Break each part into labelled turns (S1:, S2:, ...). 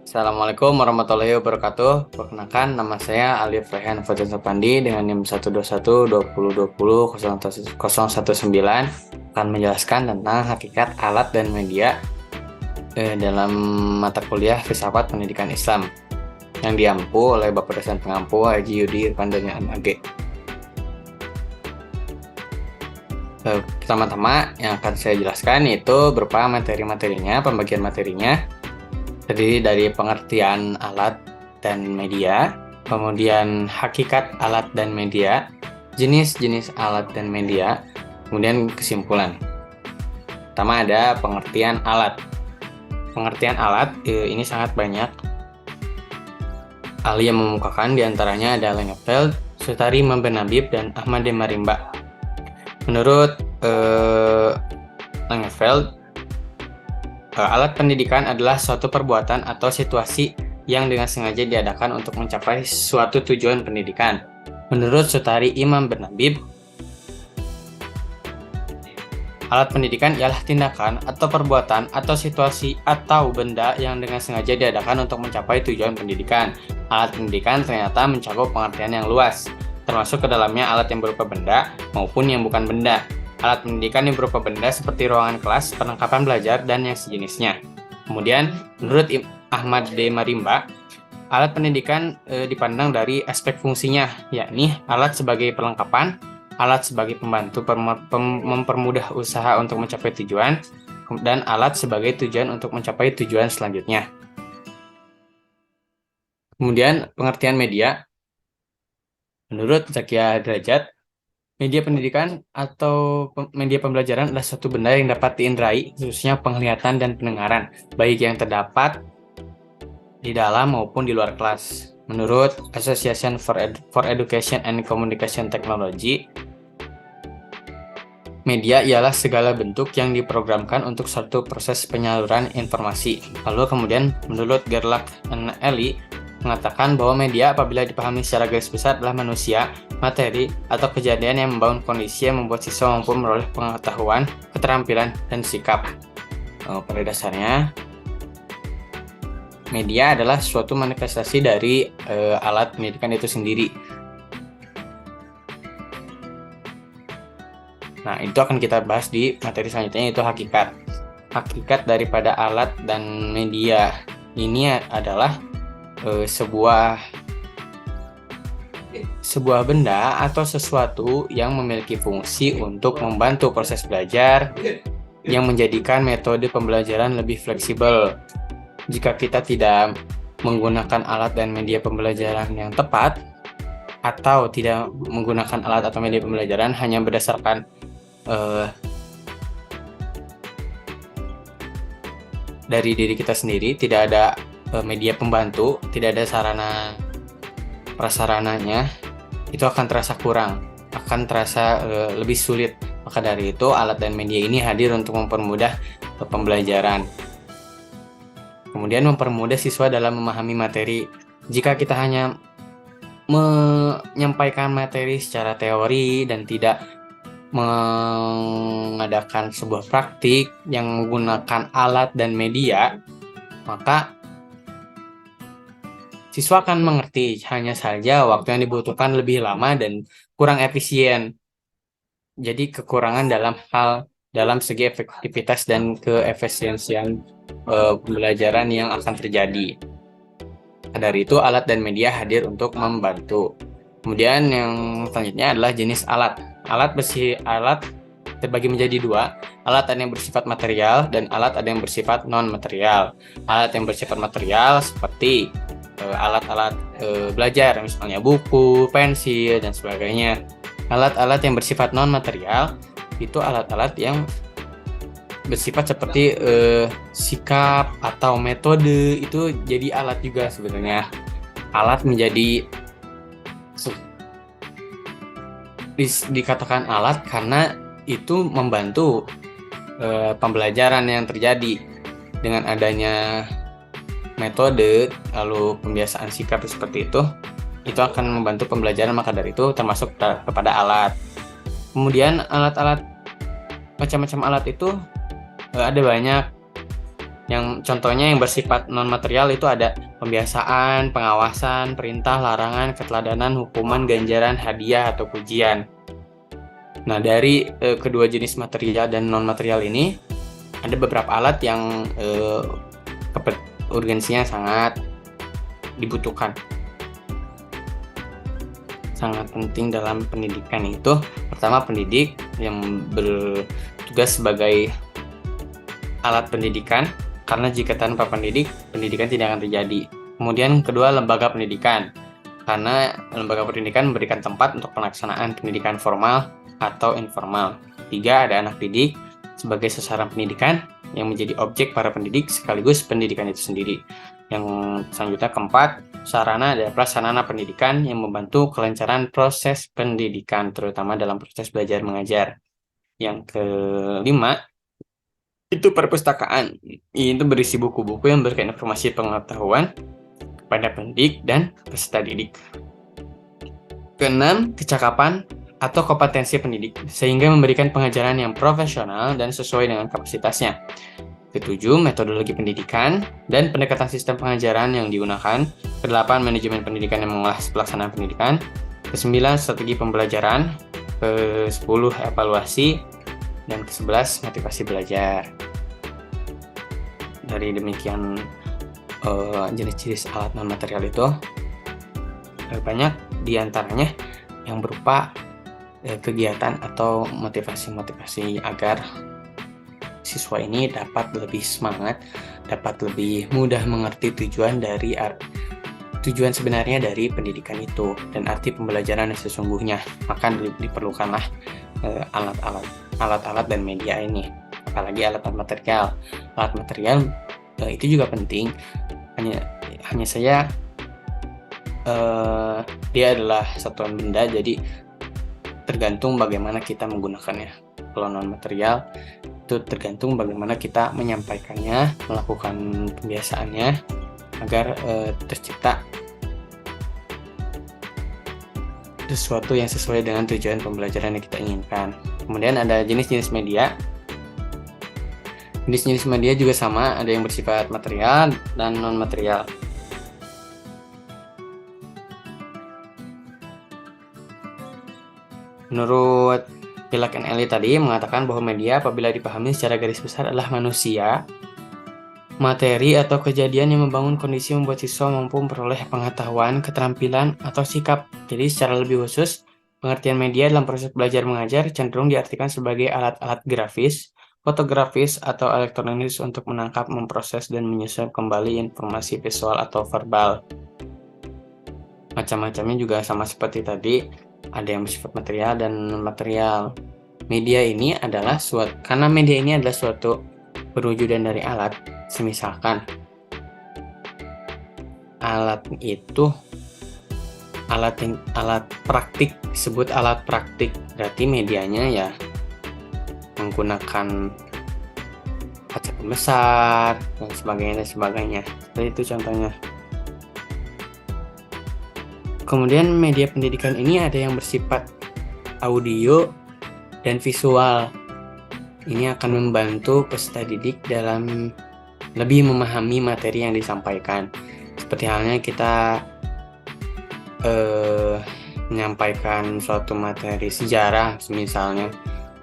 S1: Assalamualaikum warahmatullahi wabarakatuh. Perkenalkan, nama saya Alif Rehan Fajar Sapandi dengan NIM 121-2020-0119 akan menjelaskan tentang hakikat alat dan media dalam mata kuliah Filsafat Pendidikan Islam yang diampu oleh Bapak dosen pengampu Haji Yudi Irfandanya MAG. Pertama-tama yang akan saya jelaskan itu berupa materi-materinya, pembagian materinya. Terdiri dari pengertian alat dan media, kemudian hakikat alat dan media, jenis-jenis alat dan media, kemudian kesimpulan. Pertama ada pengertian alat. Pengertian alat ini sangat banyak. Ahli yang memukakan diantaranya ada Langeveld, Sutari Mambenabib, dan Ahmad Marimba. Menurut Langeveld, alat pendidikan adalah suatu perbuatan atau situasi yang dengan sengaja diadakan untuk mencapai suatu tujuan pendidikan. Menurut Sutari Imam Bernabib, alat pendidikan ialah tindakan atau perbuatan atau situasi atau benda yang dengan sengaja diadakan untuk mencapai tujuan pendidikan. Alat pendidikan ternyata mencakup pengertian yang luas, termasuk ke dalamnya alat yang berupa benda maupun yang bukan benda. Alat pendidikan yang berupa benda seperti ruangan kelas, perlengkapan belajar, dan yang sejenisnya. Kemudian, menurut Ahmad Marimba, alat pendidikan dipandang dari aspek fungsinya, yakni alat sebagai perlengkapan, alat sebagai pembantu mempermudah usaha untuk mencapai tujuan, dan alat sebagai tujuan untuk mencapai tujuan selanjutnya. Kemudian, pengertian media. Menurut Zakia Derajat, media pendidikan atau media pembelajaran adalah suatu benda yang dapat diindrai, khususnya penglihatan dan pendengaran, baik yang terdapat di dalam maupun di luar kelas. Menurut Association for Education and Communication Technology, media ialah segala bentuk yang diprogramkan untuk suatu proses penyaluran informasi. Lalu kemudian menurut Gerlach and Ellie, mengatakan bahwa media apabila dipahami secara garis besar adalah manusia, materi, atau kejadian yang membangun kondisi yang membuat siswa mampu memperoleh pengetahuan, keterampilan, dan sikap. Pada dasarnya, media adalah suatu manifestasi dari alat pendidikan itu sendiri. Nah, itu akan kita bahas di materi selanjutnya, yaitu hakikat. Hakikat daripada alat dan media ini adalah sebuah benda atau sesuatu yang memiliki fungsi untuk membantu proses belajar yang menjadikan metode pembelajaran lebih fleksibel. Jika kita tidak menggunakan alat dan media pembelajaran yang tepat, atau tidak menggunakan alat atau media pembelajaran hanya berdasarkan dari diri kita sendiri, tidak ada media pembantu, tidak ada sarana prasarananya, itu akan terasa kurang, akan terasa lebih sulit. Maka dari itu alat dan media ini hadir untuk mempermudah pembelajaran. Kemudian mempermudah siswa dalam memahami materi. Jika kita hanya menyampaikan materi secara teori dan tidak mengadakan sebuah praktik yang menggunakan alat dan media, maka siswa akan mengerti, hanya saja waktu yang dibutuhkan lebih lama dan kurang efisien. Jadi kekurangan dalam segi efektivitas dan keefisiensian pembelajaran yang akan terjadi. Dari itu alat dan media hadir untuk membantu. Kemudian yang selanjutnya adalah jenis alat. Alat terbagi menjadi dua, alat ada yang bersifat material dan alat ada yang bersifat non-material. Alat yang bersifat material seperti alat-alat belajar, misalnya buku, pensil, dan sebagainya. Alat-alat yang bersifat non-material itu alat-alat yang bersifat seperti sikap atau metode, itu jadi alat juga sebenarnya. Alat menjadi dikatakan alat karena itu membantu pembelajaran yang terjadi dengan adanya metode, lalu pembiasaan sikap seperti itu akan membantu pembelajaran, maka dari itu termasuk kepada alat. Kemudian alat-alat, macam-macam alat itu ada banyak. Yang contohnya yang bersifat non-material itu ada pembiasaan, pengawasan, perintah, larangan, keteladanan, hukuman, ganjaran, hadiah, atau pujian. Nah, dari kedua jenis material dan non-material ini, ada beberapa alat yang urgensinya sangat dibutuhkan. Sangat penting dalam pendidikan itu, pertama pendidik yang bertugas sebagai alat pendidikan, karena jika tanpa pendidik, pendidikan tidak akan terjadi. Kemudian kedua, lembaga pendidikan, karena lembaga pendidikan memberikan tempat untuk pelaksanaan pendidikan formal atau informal. Tiga, ada anak didik sebagai sasaran pendidikan yang menjadi objek para pendidik sekaligus pendidikan itu sendiri. Yang selanjutnya keempat, sarana dan prasarana pendidikan yang membantu kelancaran proses pendidikan, terutama dalam proses belajar mengajar. Yang kelima, itu perpustakaan. Itu berisi buku-buku yang memberikan informasi pengetahuan kepada pendidik dan peserta didik. Keenam, kecakapan atau kompetensi pendidik, sehingga memberikan pengajaran yang profesional dan sesuai dengan kapasitasnya. Ketujuh, metodologi pendidikan dan pendekatan sistem pengajaran yang digunakan. Kedelapan, manajemen pendidikan yang mengolah pelaksanaan pendidikan. Kesembilan, strategi pembelajaran. Kesepuluh, evaluasi. Dan ke-11, motivasi belajar. Dari demikian jenis-jenis alat non-material itu, banyak diantaranya yang berupa kegiatan atau motivasi-motivasi agar siswa ini dapat lebih semangat, dapat lebih mudah mengerti tujuan sebenarnya dari pendidikan itu dan arti pembelajaran yang sesungguhnya. Maka diperlukanlah alat-alat dan media ini, apalagi alat material. Alat material itu juga penting, hanya saja dia adalah satuan benda, jadi tergantung bagaimana kita menggunakannya. Kalau non material itu tergantung bagaimana kita menyampaikannya, melakukan pembiasaannya agar tercipta sesuatu yang sesuai dengan tujuan pembelajaran yang kita inginkan. Kemudian ada jenis-jenis media. Jenis-jenis media juga sama, ada yang bersifat material dan non material. Menurut Pilak and Ellie tadi mengatakan bahwa media apabila dipahami secara garis besar adalah manusia, materi atau kejadian yang membangun kondisi membuat siswa mampu memperoleh pengetahuan, keterampilan, atau sikap. Jadi secara lebih khusus, pengertian media dalam proses belajar mengajar cenderung diartikan sebagai alat-alat grafis, fotografis, atau elektronis untuk menangkap, memproses, dan menyusun kembali informasi visual atau verbal. Macam-macamnya juga sama seperti tadi, ada yang bersifat material dan non-material. Media ini adalah karena media ini adalah suatu perwujudan dari alat. Semisalkan alat itu alat praktik, disebut alat praktik, berarti medianya ya menggunakan kaca pembesar dan sebagainya. Seperti itu contohnya. Kemudian media pendidikan ini ada yang bersifat audio dan visual. Ini akan membantu peserta didik dalam lebih memahami materi yang disampaikan. Seperti halnya kita menyampaikan suatu materi sejarah misalnya,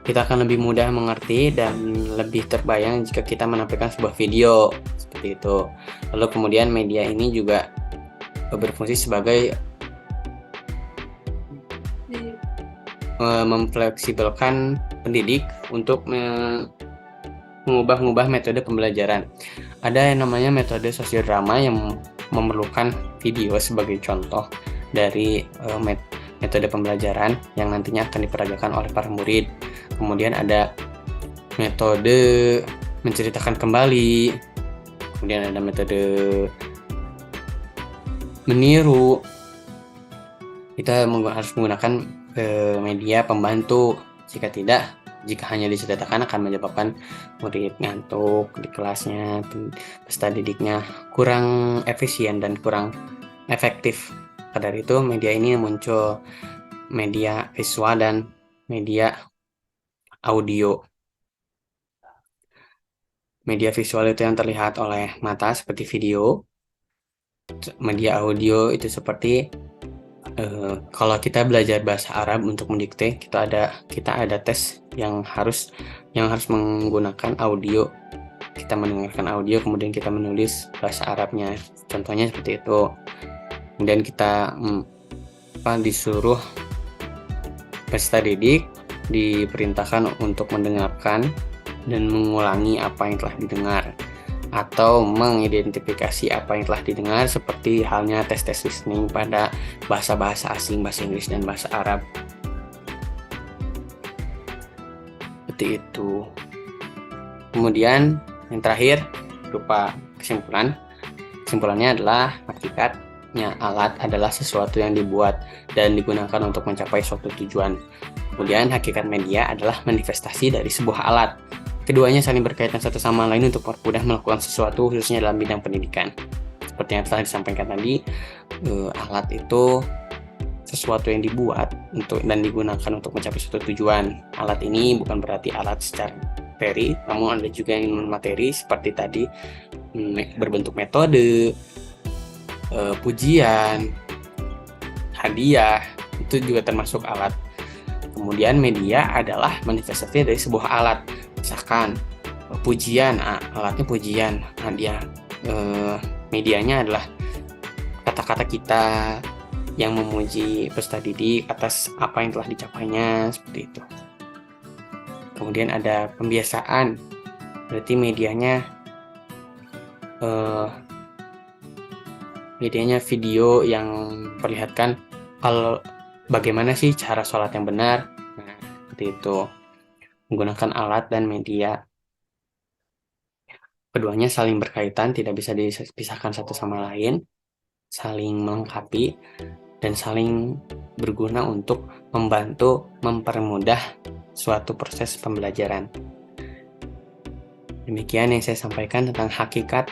S1: kita akan lebih mudah mengerti dan lebih terbayang jika kita menampilkan sebuah video seperti itu. Lalu kemudian media ini juga berfungsi sebagai memfleksibelkan pendidik untuk mengubah metode pembelajaran. Ada yang namanya metode sosiodrama yang memerlukan video sebagai contoh dari metode pembelajaran yang nantinya akan diperagakan oleh para murid. Kemudian ada metode menceritakan kembali, kemudian ada metode meniru. Kita harus menggunakan media pembantu. Jika hanya diceritakan akan menyebabkan murid ngantuk di kelasnya, peserta didiknya kurang efisien dan kurang efektif. Pada itu media ini muncul, media visual dan media audio. Media visual itu yang terlihat oleh mata seperti video. Media audio itu seperti kalau kita belajar bahasa Arab untuk mendikte, kita ada tes yang harus menggunakan audio. Kita mendengarkan audio, kemudian kita menulis bahasa Arabnya. Contohnya seperti itu. Kemudian kita disuruh peserta didik diperintahkan untuk mendengarkan dan mengulangi apa yang telah didengar, atau mengidentifikasi apa yang telah didengar, seperti halnya tes-tes listening pada bahasa-bahasa asing, bahasa Inggris dan bahasa Arab. Seperti itu. Kemudian yang terakhir berupa kesimpulan. Kesimpulannya adalah hakikatnya alat adalah sesuatu yang dibuat dan digunakan untuk mencapai suatu tujuan. Kemudian hakikat media adalah manifestasi dari sebuah alat. Keduanya saling berkaitan satu sama lain untuk mempermudah melakukan sesuatu, khususnya dalam bidang pendidikan. Seperti yang telah disampaikan tadi, alat itu sesuatu yang dibuat dan digunakan untuk mencapai suatu tujuan. Alat ini bukan berarti alat secara materi, namun ada juga yang non materi seperti tadi, berbentuk metode, pujian, hadiah, itu juga termasuk alat. Kemudian media adalah manifestasi dari sebuah alat. Misalkan pujian, alatnya pujian, hadiah, medianya adalah kata-kata kita yang memuji peserta didik atas apa yang telah dicapainya, seperti itu. Kemudian ada pembiasaan, berarti medianya video yang memperlihatkan bagaimana sih cara sholat yang benar. Nah, seperti itu. Menggunakan alat dan media, keduanya saling berkaitan, tidak bisa dipisahkan satu sama lain, saling melengkapi dan saling berguna untuk membantu mempermudah suatu proses pembelajaran. Demikian yang saya sampaikan tentang hakikat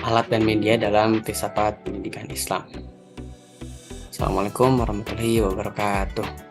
S1: alat dan media dalam filsafat pendidikan Islam. Assalamualaikum warahmatullahi wabarakatuh.